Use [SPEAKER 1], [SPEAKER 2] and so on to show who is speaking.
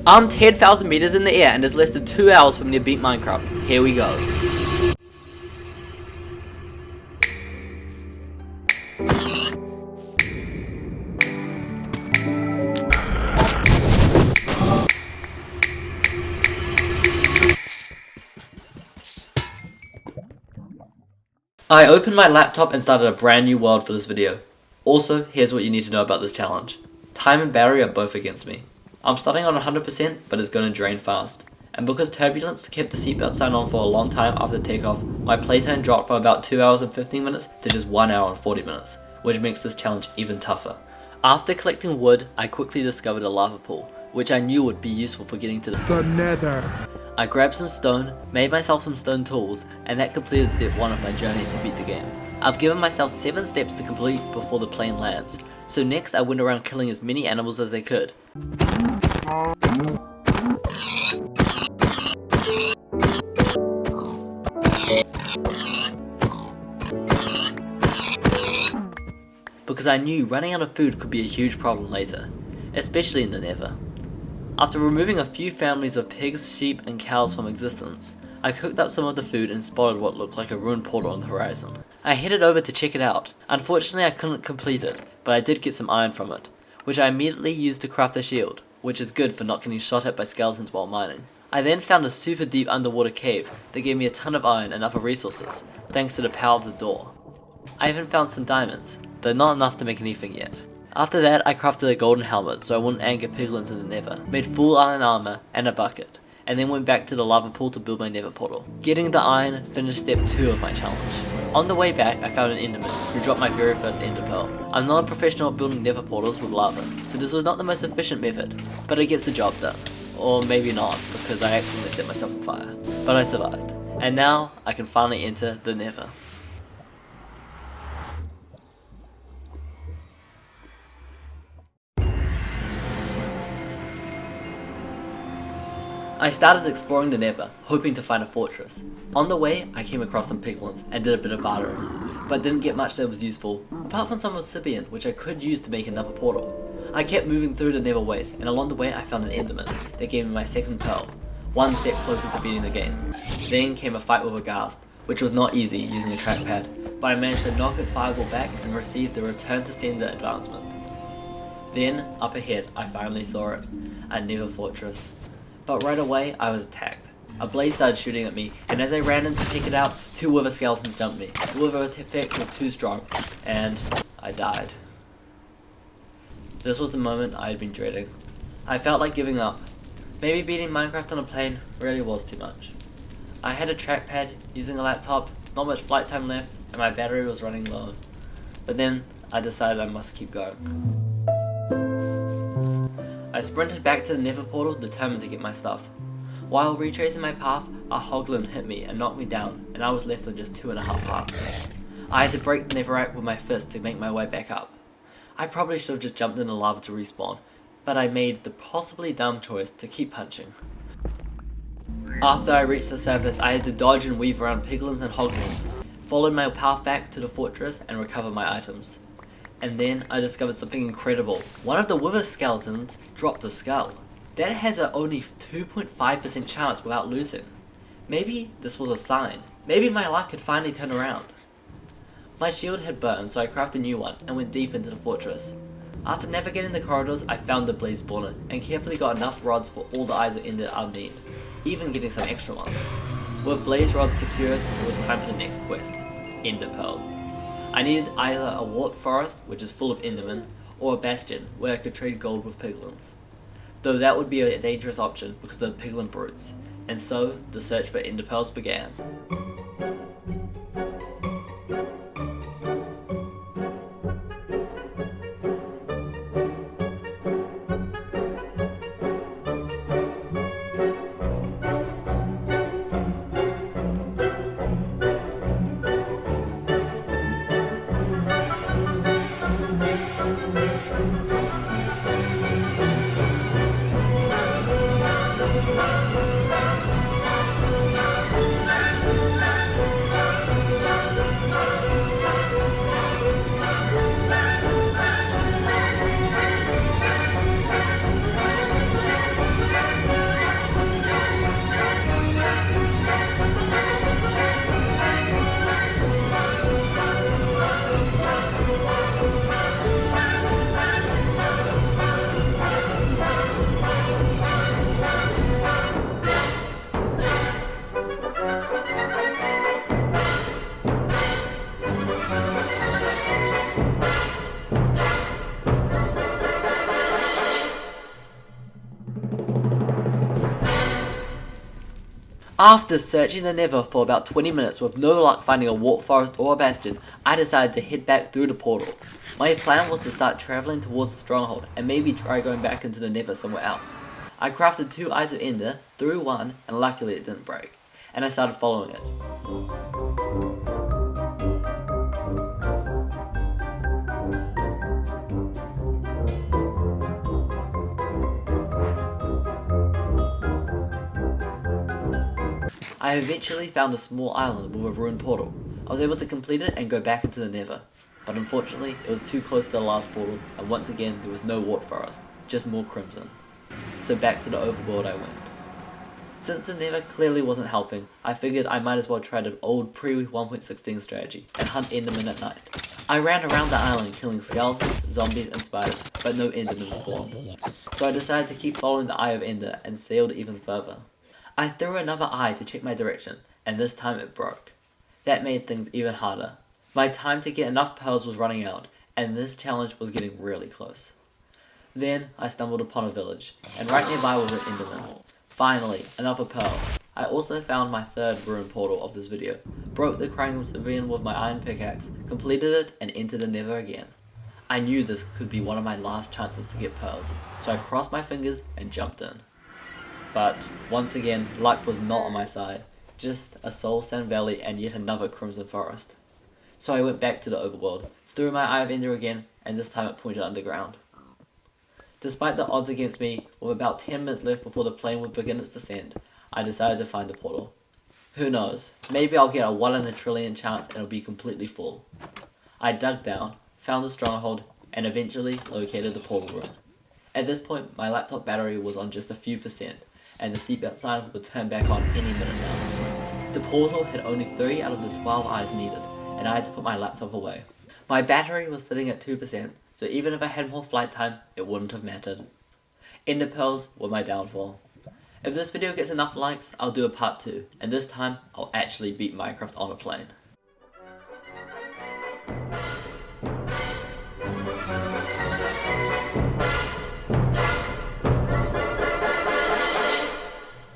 [SPEAKER 1] I'm 10,000 meters in the air and it's less than 2 hours for me to beat Minecraft. Here we go. I opened my laptop and started a brand new world for this video. Also, here's what you need to know about this challenge. Time and battery are both against me. I'm starting on 100%, but it's going to drain fast. And because turbulence kept the seatbelt sign on for a long time after takeoff, my playtime dropped from about 2 hours and 15 minutes to just 1 hour and 40 minutes, which makes this challenge even tougher. After collecting wood, I quickly discovered a lava pool, which I knew would be useful for getting to the Nether. I grabbed some stone, made myself some stone tools, and that completed step 1 of my journey to beat the game. I've given myself 7 steps to complete before the plane lands, so next I went around killing as many animals as I could. Because I knew running out of food could be a huge problem later, especially in the Nether. After removing a few families of pigs, sheep and cows from existence, I cooked up some of the food and spotted what looked like a ruined portal on the horizon. I headed over to check it out. Unfortunately I couldn't complete it, but I did get some iron from it, which I immediately used to craft a shield, which is good for not getting shot at by skeletons while mining. I then found a super deep underwater cave that gave me a ton of iron and other resources, thanks to the power of the door. I even found some diamonds, though not enough to make anything yet. After that I crafted a golden helmet so I wouldn't anger piglins in the Nether, made full iron armor and a bucket, and then went back to the lava pool to build my Nether portal. Getting the iron finished step 2 of my challenge. On the way back I found an enderman who dropped my very first ender pearl. I'm not a professional at building Nether portals with lava, so this was not the most efficient method, but it gets the job done. Or maybe not, because I accidentally set myself on fire. But I survived, and now I can finally enter the Nether. I started exploring the Nether, hoping to find a fortress. On the way, I came across some piglins and did a bit of bartering, but didn't get much that was useful, apart from some obsidian which I could use to make another portal. I kept moving through the Nether waste, and along the way I found an enderman that gave me my second pearl, one step closer to beating the game. Then came a fight with a ghast, which was not easy using a trackpad, but I managed to knock a fireball back and received the return to sender advancement. Then, up ahead, I finally saw it, a Nether fortress. But right away, I was attacked. A blaze started shooting at me, and as I ran in to take it out, 2 wither skeletons dumped me. The wither effect was too strong, and I died. This was the moment I had been dreading. I felt like giving up. Maybe beating Minecraft on a plane really was too much. I had a trackpad, using a laptop, not much flight time left, and my battery was running low. But then, I decided I must keep going. I sprinted back to the Nether portal, determined to get my stuff. While retracing my path, a hoglin hit me and knocked me down, and I was left with just 2.5 hearts. I had to break the netherrack with my fist to make my way back up. I probably should have just jumped in the lava to respawn, but I made the possibly dumb choice to keep punching. After I reached the surface, I had to dodge and weave around piglins and hoglins, followed my path back to the fortress and recovered my items. And then I discovered something incredible. One of the wither skeletons dropped a skull. That has an only 2.5% chance without looting. Maybe this was a sign. Maybe my luck had finally turned around. My shield had burned, so I crafted a new one and went deep into the fortress. After navigating the corridors, I found the blaze spawner and carefully got enough rods for all the eyes of Ender I'll need, even getting some extra ones. With blaze rods secured, it was time for the next quest, Ender Pearls. I needed either a wart forest, which is full of endermen, or a bastion, where I could trade gold with piglins. Though that would be a dangerous option because of the piglin brutes, and so the search for ender pearls began. After searching the Nether for about 20 minutes with no luck finding a warp forest or a bastion, I decided to head back through the portal. My plan was to start travelling towards the Stronghold and maybe try going back into the Nether somewhere else. I crafted 2 Eyes of Ender, threw one, and luckily it didn't break, and I started following it. I eventually found a small island with a ruined portal. I was able to complete it and go back into the Nether, but unfortunately it was too close to the last portal, and once again there was no warp forest, just more crimson. So back to the overworld I went. Since the Nether clearly wasn't helping, I figured I might as well try the old pre-1.16 strategy and hunt Endermen at night. I ran around the island killing skeletons, zombies and spiders, but no Endermen spawned. So I decided to keep following the Eye of Ender and sailed even further. I threw another eye to check my direction, and this time it broke. That made things even harder. My time to get enough pearls was running out, and this challenge was getting really close. Then I stumbled upon a village, and right nearby was an Enderman. Finally, another pearl. I also found my third ruined portal of this video, broke the crying obsidian with my iron pickaxe, completed it, and entered the Nether again. I knew this could be one of my last chances to get pearls, so I crossed my fingers and jumped in. But, once again, luck was not on my side, just a soul sand valley and yet another crimson forest. So I went back to the overworld, threw my Eye of Ender again, and this time it pointed underground. Despite the odds against me, with about 10 minutes left before the plane would begin its descent, I decided to find the portal. Who knows, maybe I'll get a 1 in a trillion chance and it'll be completely full. I dug down, found the Stronghold, and eventually located the portal room. At this point, my laptop battery was on just a few percent, and the seatbelt sign would turn back on any minute now. The portal had only 3 out of the 12 eyes needed, and I had to put my laptop away. My battery was sitting at 2%, so even if I had more flight time, it wouldn't have mattered. Ender pearls were my downfall. If this video gets enough likes, I'll do a part 2, and this time, I'll actually beat Minecraft on a plane.